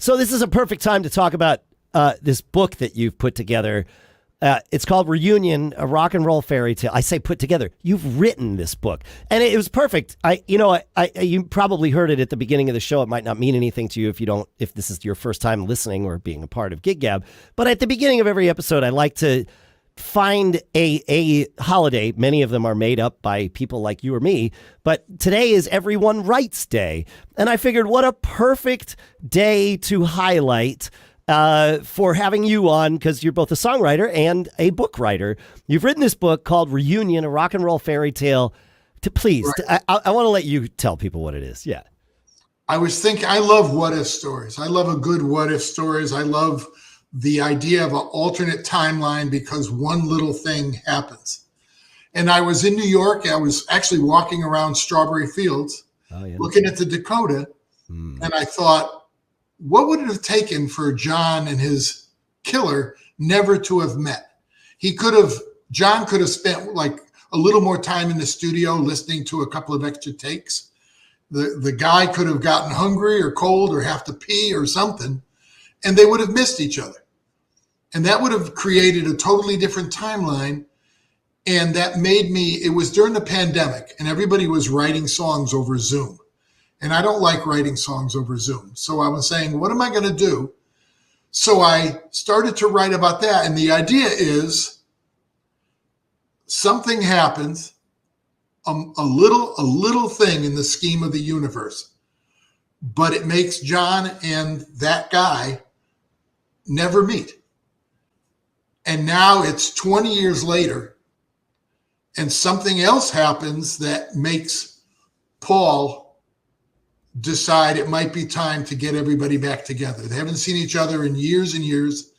So this is a perfect time to talk about this book that you've put together. It's called Reunion, a rock and roll fairy tale. I say put together. You've written this book, and it was perfect. You probably heard it at the beginning of the show. It might not mean anything to you if this is your first time listening or being a part of Gig Gab. But at the beginning of every episode, I like to find a holiday. Many of them are made up by people like you or me, but today is Everyone Writes Day. And I figured what a perfect day to highlight for having you on, because you're both a songwriter and a book writer. You've written this book called Reunion, a rock and roll fairy tale. I want to let you tell people what it is. Yeah. I was thinking, I love what if stories. I love a good what if stories. I love the idea of an alternate timeline because one little thing happens. And I was in New York. I was actually walking around Strawberry Fields, looking at the Dakota. And I thought, what would it have taken for John and his killer never to have met? John could have spent like a little more time in the studio listening to a couple of extra takes. The guy could have gotten hungry or cold or have to pee or something, and they would have missed each other. And that would have created a totally different timeline. And that it was during the pandemic, and everybody was writing songs over Zoom. And I don't like writing songs over Zoom. So I was saying, what am I going to do? So I started to write about that. And the idea is something happens, a little thing in the scheme of the universe, but it makes John and that guy never meet. And now it's 20 years later, and something else happens that makes Paul decide it might be time to get everybody back together. They haven't seen each other in years and years.